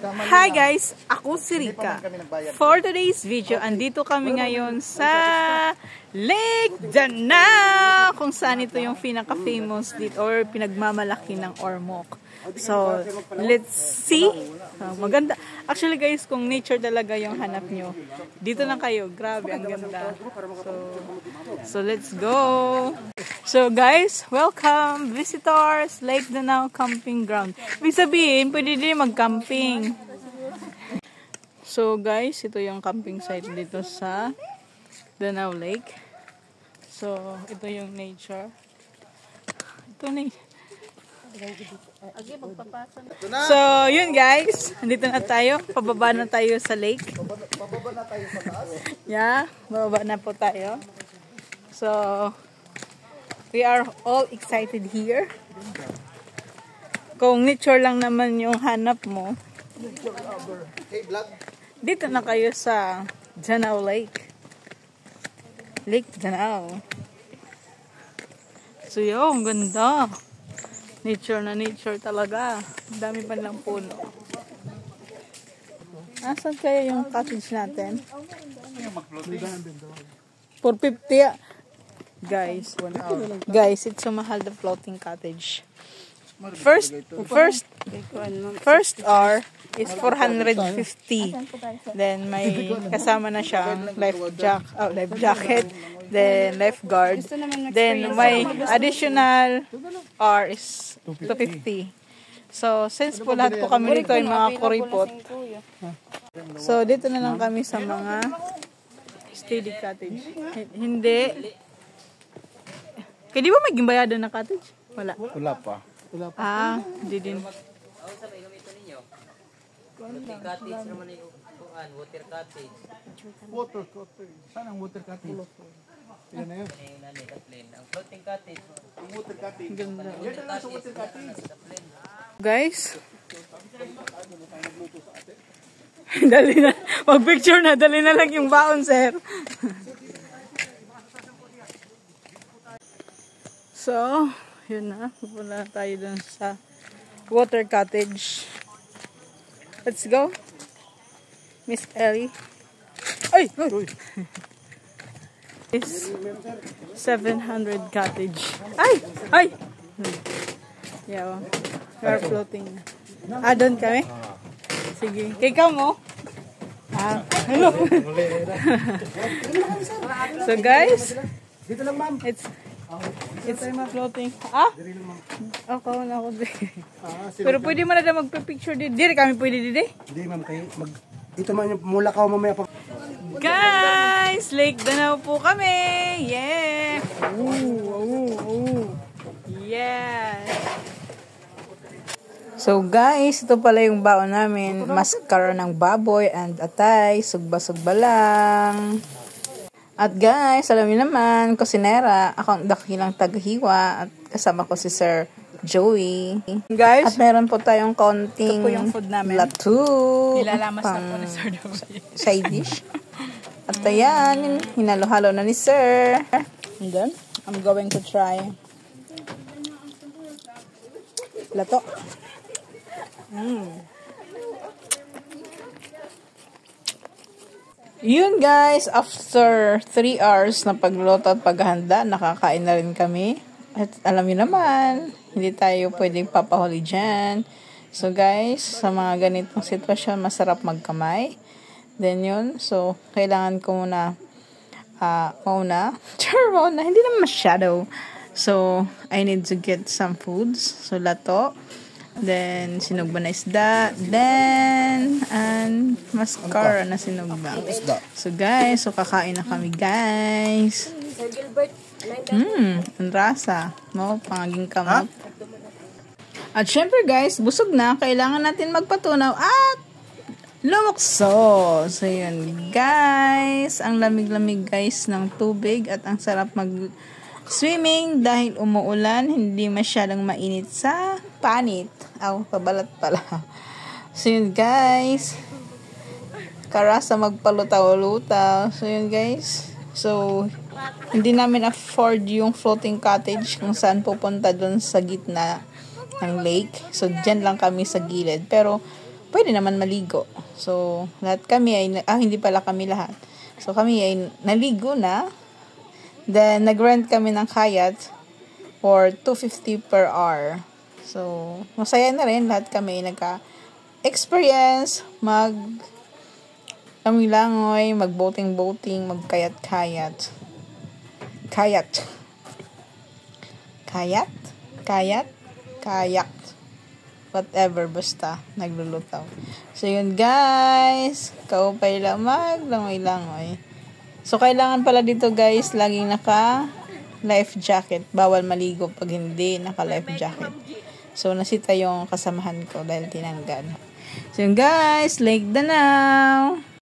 Hi guys! Ako si Rika. For today's video, andito kami ngayon sa Lake Danao, kung saan ito yung pinaka-famous dito or pinagmamalaki ng Ormoc. So, let's see. Maganda. Actually guys, kung nature talaga yung hanap nyo, dito na kayo. Grabe, ang ganda. So let's go. So guys, welcome visitors, Lake Danao Camping Ground. Ibig sabihin, pwede din mag-camping. So guys, ito yung camping site dito sa Danao Lake. So, ito yung nature. Ito na. So, yun guys. Andito na tayo. Pababa na tayo sa lake. Pababa na tayo sa taas. Yeah, bababa na po tayo. So, we are all excited here. Kung nature lang naman yung hanap mo, dito na kayo sa Danao Lake. Lake Danao. So yun, ganda. Nature na nature talaga. Dami pa lang puno. Asan kaya yung cottage natin? 450. Guys, it's so mahal the floating cottage. First hour is 450. Then may kasama na siyang life jacket, then lifeguard. Then may additional hour is 250. So since po lahat po kami dito ay mga kuripot. So dito na lang kami sa mga steady cottage. Hindi. Kaya di ba may gimbayadan na cottage? Wala. Wala pa. Hindi din. Floating cottage naman yung water cottage. Water cottage. Saan ang water cottage? Yan na yun. Ang floating cottage. Ang water cottage. Ganda. Yan na lang sa water cottage. Guys. Dali na. Mag-picture na. Dali na lang yung baon, sir. So, yun na. Pupunta tayo dun sa water cottage. Let's go. Miss Ellie. Ay! It's 700 cottage. Ay! Ay! Yeah, we are floating. Doon kami? Sige. Ikaw mo? Hello. So guys, Dito lang, ma'am. it's floating. Ako na ako din. Pero pwede mo na daw magpa-picture din. Dire kami pwede din. Hindi, ma'am. Dito man yung mula ka mamaya pa. Guys, Lake Danao po kami. Yeah. Yes. So guys, ito pala yung baon namin. Maskara ng baboy and atay. Sugba-sugba lang. At guys, alam niyo naman, kusinera, ako ang dakilang tagahiwa at kasama ko si Sir Joey. Guys, at meron po tayong konting ito po yung food namin. Latu. Nilalamas na po ni Sir Joey. Side dish. At ayan, hinalo-halo na ni Sir. And then, I'm going to try lato. Yun guys, after 3 hours na pagluluto at paghahanda, nakakain na rin kami. At alam niyo naman, hindi tayo pwedeng papahuli dyan. So guys, sa mga ganitong sitwasyon, masarap magkamay. Then yun, so kailangan ko muna, hindi naman masyado. So, I need to get some foods. So, lato. Then, sinugba na isda. Then, and mascara na sinugba. So, guys, kakain na kami, guys. Ang rasa. No, pangaging kamot. At syempre, guys, busog na. Kailangan natin magpatunaw at lumukso. So, yun, guys. Ang lamig-lamig, guys, ng tubig. At ang sarap swimming dahil umuulan, hindi masyadong mainit sa panit. Pabalat pala. So yun guys, karasa magpalutaw-lutaw. So yun guys, so hindi namin afford yung floating cottage kung saan pupunta dun sa gitna ng lake. So dyan lang kami sa gilid. Pero pwede naman maligo. So, lahat kami ay, hindi pala kami lahat. So, kami ay naligo na. Then, nag-rent kami ng kayak for $250 per hour. So, masaya na rin. Lahat kami nagka-experience, langoy, mag-boating, mag-kayat-kayat. Kayak. Whatever, basta, naglulutaw. So, yun guys. Kaupay lang langoy. So, kailangan pala dito guys, laging naka-life jacket. Bawal maligo pag hindi naka-life jacket. So, nasita yung kasamahan ko dahil tinanggal. So, yun guys, Lake Danau.